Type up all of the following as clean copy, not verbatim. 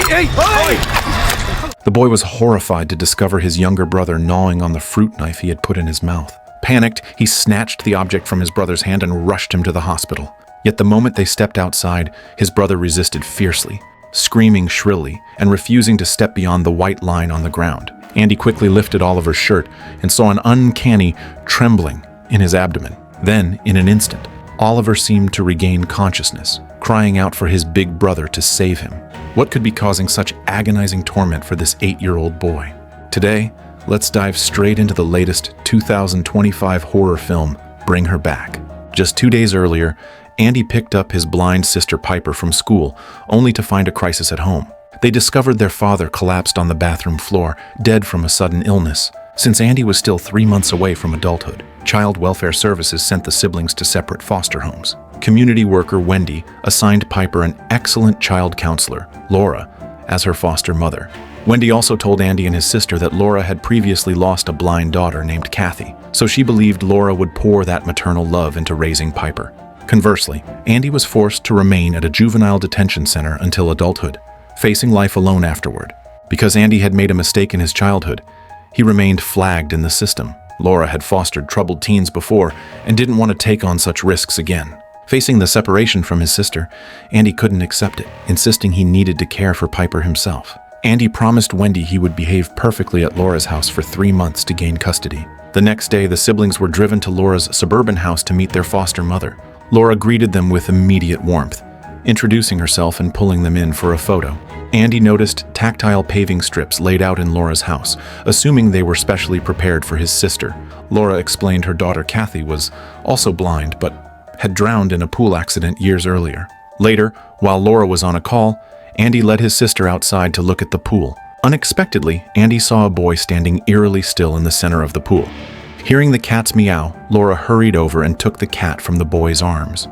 The boy was horrified to discover his younger brother gnawing on the fruit knife he had put in his mouth. Panicked, he snatched the object from his brother's hand and rushed him to the hospital. Yet the moment they stepped outside, his brother resisted fiercely, screaming shrilly and refusing to step beyond the white line on the ground. Andy quickly lifted Oliver's shirt and saw an uncanny trembling in his abdomen. Then, in an instant, Oliver seemed to regain consciousness, crying out for his big brother to save him. What could be causing such agonizing torment for this 8-year-old boy? Today, let's dive straight into the latest 2025 horror film, Bring Her Back. Just 2 days earlier, Andy picked up his blind sister Piper from school, only to find a crisis at home. They discovered their father collapsed on the bathroom floor, dead from a sudden illness. Since Andy was still 3 months away from adulthood, Child Welfare Services sent the siblings to separate foster homes. Community worker Wendy assigned Piper an excellent child counselor, Laura, as her foster mother. Wendy also told Andy and his sister that Laura had previously lost a blind daughter named Kathy, so she believed Laura would pour that maternal love into raising Piper. Conversely, Andy was forced to remain at a juvenile detention center until adulthood, facing life alone afterward. Because Andy had made a mistake in his childhood, he remained flagged in the system. Laura had fostered troubled teens before and didn't want to take on such risks again. Facing the separation from his sister, Andy couldn't accept it, insisting he needed to care for Piper himself. Andy promised Wendy he would behave perfectly at Laura's house for 3 months to gain custody. The next day, the siblings were driven to Laura's suburban house to meet their foster mother. Laura greeted them with immediate warmth, introducing herself and pulling them in for a photo. Andy noticed tactile paving strips laid out in Laura's house, assuming they were specially prepared for his sister. Laura explained her daughter Kathy was also blind, but had drowned in a pool accident years earlier. Later, while Laura was on a call, Andy led his sister outside to look at the pool. Unexpectedly, Andy saw a boy standing eerily still in the center of the pool. Hearing the cat's meow, Laura hurried over and took the cat from the boy's arms.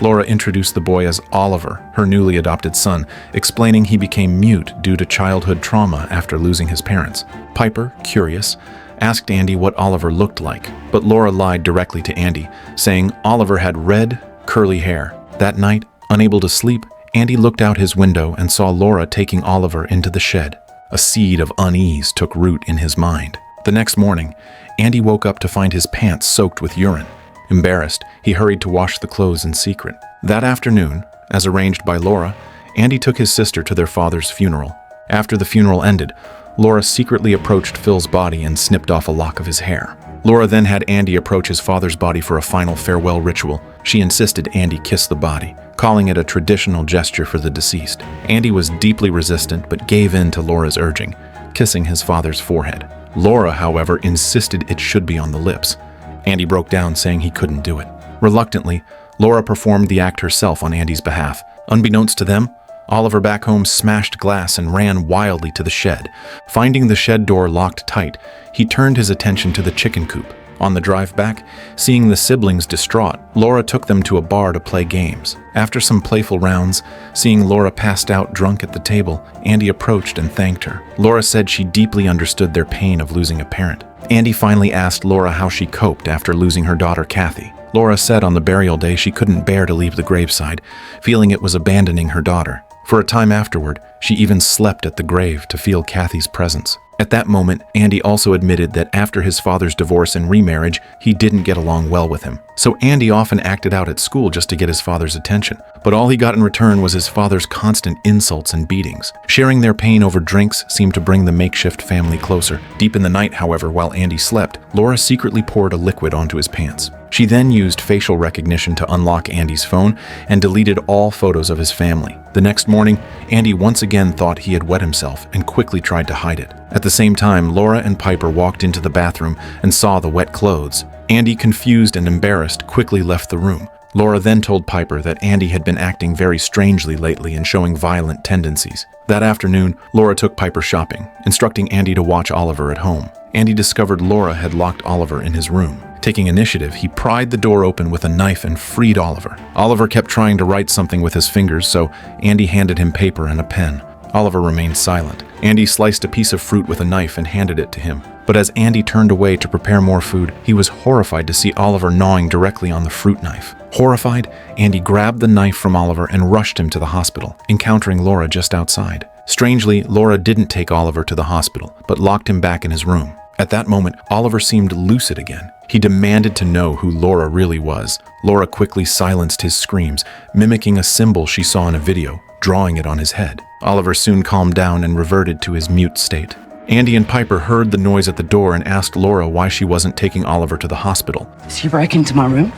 Laura introduced the boy as Oliver, her newly adopted son, explaining he became mute due to childhood trauma after losing his parents. Piper, curious, asked Andy what Oliver looked like, but Laura lied directly to Andy, saying Oliver had red, curly hair. That night, unable to sleep, Andy looked out his window and saw Laura taking Oliver into the shed. A seed of unease took root in his mind. The next morning, Andy woke up to find his pants soaked with urine. Embarrassed, he hurried to wash the clothes in secret. That afternoon, as arranged by Laura, Andy took his sister to their father's funeral. After the funeral ended, Laura secretly approached Phil's body and snipped off a lock of his hair. Laura then had Andy approach his father's body for a final farewell ritual. She insisted Andy kiss the body, calling it a traditional gesture for the deceased. Andy was deeply resistant but gave in to Laura's urging, kissing his father's forehead. Laura, however, insisted it should be on the lips. Andy broke down, saying he couldn't do it. Reluctantly, Laura performed the act herself on Andy's behalf. Unbeknownst to them, Oliver back home smashed glass and ran wildly to the shed. Finding the shed door locked tight, he turned his attention to the chicken coop. On the drive back, seeing the siblings distraught, Laura took them to a bar to play games. After some playful rounds, seeing Laura passed out drunk at the table, Andy approached and thanked her. Laura said she deeply understood their pain of losing a parent. Andy finally asked Laura how she coped after losing her daughter Kathy. Laura said on the burial day she couldn't bear to leave the graveside, feeling it was abandoning her daughter. For a time afterward, she even slept at the grave to feel Kathy's presence. At that moment, Andy also admitted that after his father's divorce and remarriage, he didn't get along well with him. So Andy often acted out at school just to get his father's attention. But all he got in return was his father's constant insults and beatings. Sharing their pain over drinks seemed to bring the makeshift family closer. Deep in the night, however, while Andy slept, Laura secretly poured a liquid onto his pants. She then used facial recognition to unlock Andy's phone and deleted all photos of his family. The next morning, Andy once again thought he had wet himself and quickly tried to hide it. At the same time, Laura and Piper walked into the bathroom and saw the wet clothes. Andy, confused and embarrassed, quickly left the room. Laura then told Piper that Andy had been acting very strangely lately and showing violent tendencies. That afternoon, Laura took Piper shopping, instructing Andy to watch Oliver at home. Andy discovered Laura had locked Oliver in his room. Taking initiative, he pried the door open with a knife and freed Oliver. Oliver kept trying to write something with his fingers, so Andy handed him paper and a pen. Oliver remained silent. Andy sliced a piece of fruit with a knife and handed it to him. But as Andy turned away to prepare more food, he was horrified to see Oliver gnawing directly on the fruit knife. Horrified, Andy grabbed the knife from Oliver and rushed him to the hospital, encountering Laura just outside. Strangely, Laura didn't take Oliver to the hospital, but locked him back in his room. At that moment, Oliver seemed lucid again. He demanded to know who Laura really was. Laura quickly silenced his screams, mimicking a symbol she saw in a video, drawing it on his head. Oliver soon calmed down and reverted to his mute state. Andy and Piper heard the noise at the door and asked Laura why she wasn't taking Oliver to the hospital. Did you break into my room?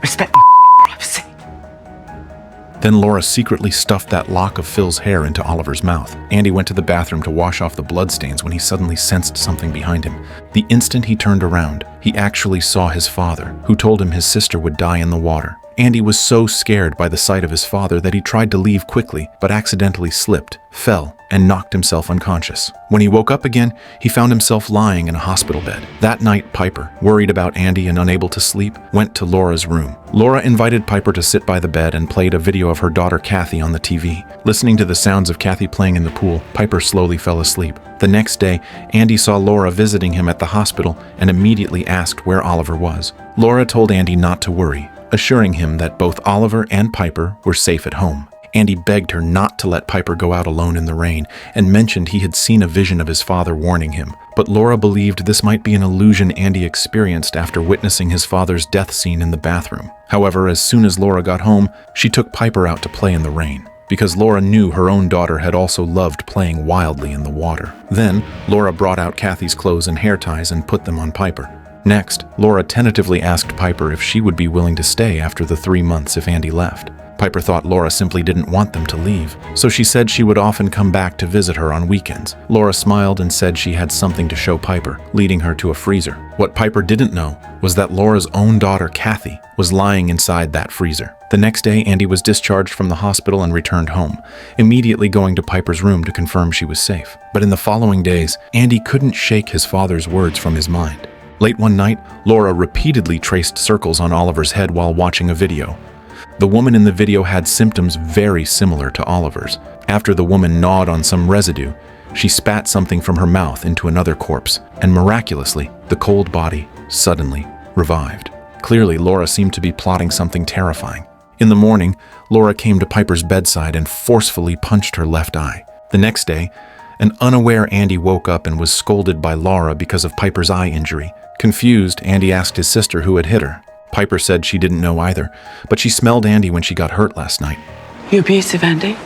Respect my privacy. Then Laura secretly stuffed that lock of Phil's hair into Oliver's mouth. Andy went to the bathroom to wash off the bloodstains when he suddenly sensed something behind him. The instant he turned around, he actually saw his father, who told him his sister would die in the water. Andy was so scared by the sight of his father that he tried to leave quickly, but accidentally slipped, fell, and knocked himself unconscious. When he woke up again, he found himself lying in a hospital bed. That night, Piper, worried about Andy and unable to sleep, went to Laura's room. Laura invited Piper to sit by the bed and played a video of her daughter Kathy on the TV. Listening to the sounds of Kathy playing in the pool, Piper slowly fell asleep. The next day, Andy saw Laura visiting him at the hospital and immediately asked where Oliver was. Laura told Andy not to worry, assuring him that both Oliver and Piper were safe at home. Andy begged her not to let Piper go out alone in the rain and mentioned he had seen a vision of his father warning him. But Laura believed this might be an illusion Andy experienced after witnessing his father's death scene in the bathroom. However, as soon as Laura got home, she took Piper out to play in the rain, because Laura knew her own daughter had also loved playing wildly in the water. Then, Laura brought out Kathy's clothes and hair ties and put them on Piper. Next, Laura tentatively asked Piper if she would be willing to stay after the 3 months if Andy left. Piper thought Laura simply didn't want them to leave, so she said she would often come back to visit her on weekends. Laura smiled and said she had something to show Piper, leading her to a freezer. What Piper didn't know was that Laura's own daughter, Kathy, was lying inside that freezer. The next day, Andy was discharged from the hospital and returned home, immediately going to Piper's room to confirm she was safe. But in the following days, Andy couldn't shake his father's words from his mind. Late one night, Laura repeatedly traced circles on Oliver's head while watching a video. The woman in the video had symptoms very similar to Oliver's. After the woman gnawed on some residue, she spat something from her mouth into another corpse, and miraculously, the cold body suddenly revived. Clearly, Laura seemed to be plotting something terrifying. In the morning, Laura came to Piper's bedside and forcefully punched her left eye. The next day, an unaware Andy woke up and was scolded by Laura because of Piper's eye injury. Confused, Andy asked his sister who had hit her. Piper said she didn't know either, but she smelled Andy when she got hurt last night. You abusive, Andy?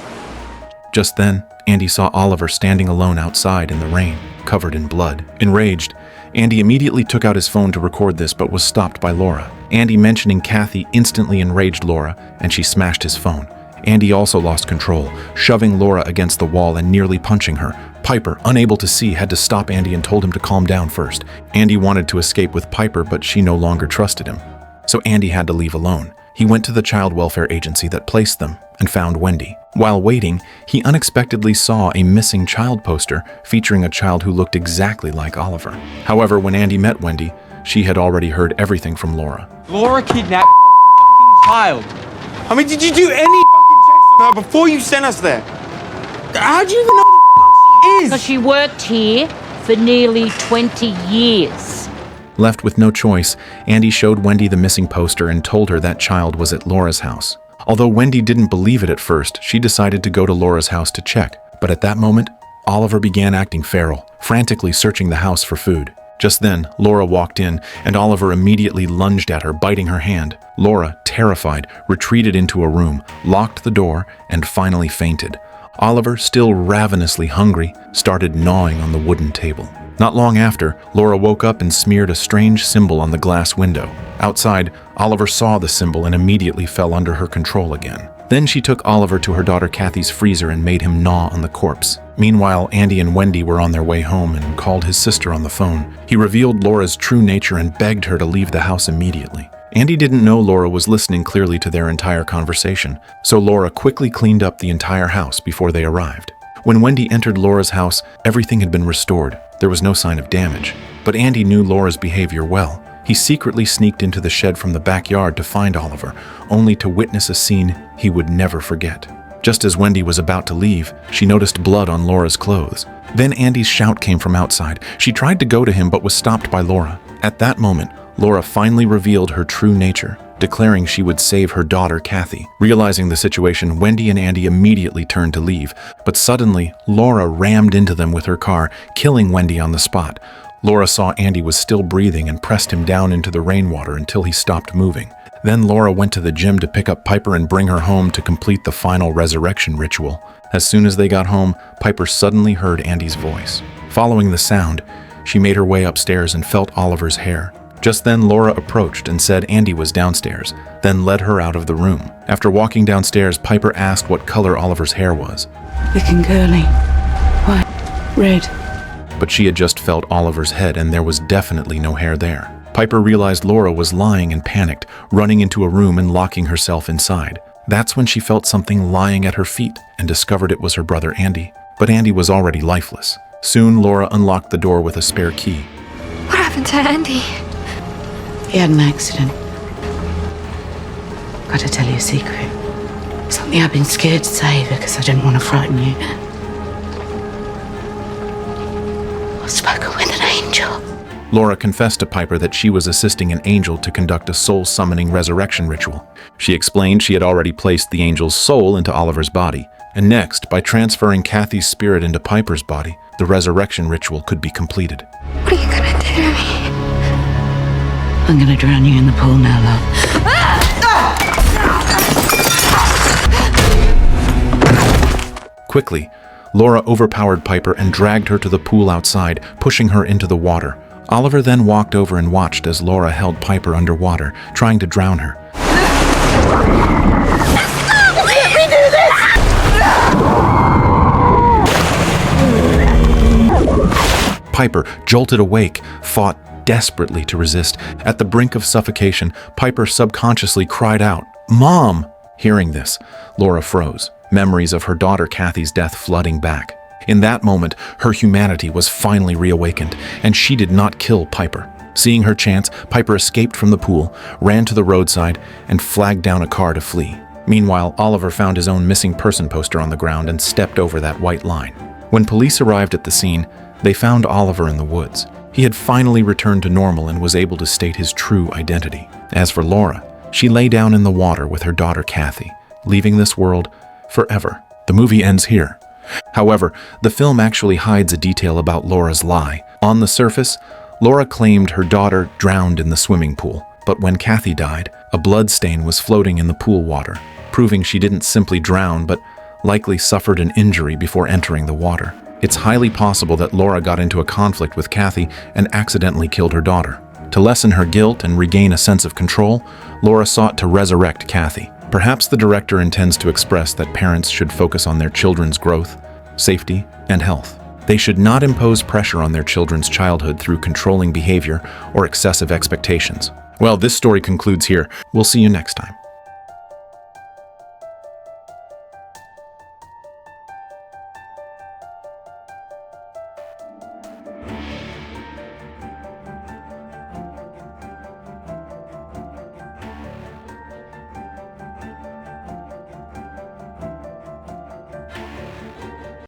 Just then, Andy saw Oliver standing alone outside in the rain, covered in blood. Enraged, Andy immediately took out his phone to record this but was stopped by Laura. Andy mentioning Kathy instantly enraged Laura, and she smashed his phone. Andy also lost control, shoving Laura against the wall and nearly punching her. Piper, unable to see, had to stop Andy and told him to calm down first. Andy wanted to escape with Piper, but she no longer trusted him. So Andy had to leave alone. He went to the child welfare agency that placed them and found Wendy. While waiting, he unexpectedly saw a missing child poster featuring a child who looked exactly like Oliver. However, when Andy met Wendy, she had already heard everything from Laura. Laura kidnapped a child. I mean, did you do any checks on her before you sent us there? How do you even know who she is? Because she worked here for nearly 20 years. Left with no choice, Andy showed Wendy the missing poster and told her that child was at Laura's house. Although Wendy didn't believe it at first, she decided to go to Laura's house to check. But at that moment, Oliver began acting feral, frantically searching the house for food. Just then, Laura walked in, and Oliver immediately lunged at her, biting her hand. Laura, terrified, retreated into a room, locked the door, and finally fainted. Oliver, still ravenously hungry, started gnawing on the wooden table. Not long after, Laura woke up and smeared a strange symbol on the glass window. Outside, Oliver saw the symbol and immediately fell under her control again. Then she took Oliver to her daughter Kathy's freezer and made him gnaw on the corpse. Meanwhile, Andy and Wendy were on their way home and called his sister on the phone. He revealed Laura's true nature and begged her to leave the house immediately. Andy didn't know Laura was listening clearly to their entire conversation, so Laura quickly cleaned up the entire house before they arrived. When Wendy entered Laura's house, everything had been restored. There was no sign of damage. But Andy knew Laura's behavior well. He secretly sneaked into the shed from the backyard to find Oliver, only to witness a scene he would never forget. Just as Wendy was about to leave, she noticed blood on Laura's clothes. Then Andy's shout came from outside. She tried to go to him but was stopped by Laura. At that moment, Laura finally revealed her true nature. declaring she would save her daughter, Kathy. Realizing the situation, Wendy and Andy immediately turned to leave, but suddenly, Laura rammed into them with her car, killing Wendy on the spot. Laura saw Andy was still breathing and pressed him down into the rainwater until he stopped moving. Then Laura went to the gym to pick up Piper and bring her home to complete the final resurrection ritual. As soon as they got home, Piper suddenly heard Andy's voice. Following the sound, she made her way upstairs and felt Oliver's hair. Just then, Laura approached and said Andy was downstairs, then led her out of the room. After walking downstairs, Piper asked what color Oliver's hair was. Looking curly. White. Red. But she had just felt Oliver's head and there was definitely no hair there. Piper realized Laura was lying and panicked, running into a room and locking herself inside. That's when she felt something lying at her feet and discovered it was her brother Andy. But Andy was already lifeless. Soon, Laura unlocked the door with a spare key. What happened to Andy? He had an accident. Got to tell you a secret. Something I've been scared to say because I didn't want to frighten you. I've spoken with an angel. Laura confessed to Piper that she was assisting an angel to conduct a soul-summoning resurrection ritual. She explained she had already placed the angel's soul into Oliver's body, and next, by transferring Kathy's spirit into Piper's body, the resurrection ritual could be completed. What are you gonna do to me? I'm gonna drown you in the pool now, love. Quickly, Laura overpowered Piper and dragged her to the pool outside, pushing her into the water. Oliver then walked over and watched as Laura held Piper underwater, trying to drown her. Let me do this! Piper, jolted awake, fought desperately to resist. At the brink of suffocation, Piper subconsciously cried out, "Mom!" Hearing this, Laura froze, memories of her daughter Kathy's death flooding back. In that moment, her humanity was finally reawakened, and she did not kill Piper. Seeing her chance, Piper escaped from the pool, ran to the roadside, and flagged down a car to flee. Meanwhile, Oliver found his own missing person poster on the ground and stepped over that white line. When police arrived at the scene, they found Oliver in the woods. He had finally returned to normal and was able to state his true identity. As for Laura, she lay down in the water with her daughter Kathy, leaving this world forever. The movie ends here. However, the film actually hides a detail about Laura's lie. On the surface, Laura claimed her daughter drowned in the swimming pool, but when Kathy died, a blood stain was floating in the pool water, proving she didn't simply drown but likely suffered an injury before entering the water. It's highly possible that Laura got into a conflict with Kathy and accidentally killed her daughter. To lessen her guilt and regain a sense of control, Laura sought to resurrect Kathy. Perhaps the director intends to express that parents should focus on their children's growth, safety, and health. They should not impose pressure on their children's childhood through controlling behavior or excessive expectations. Well, this story concludes here. We'll see you next time.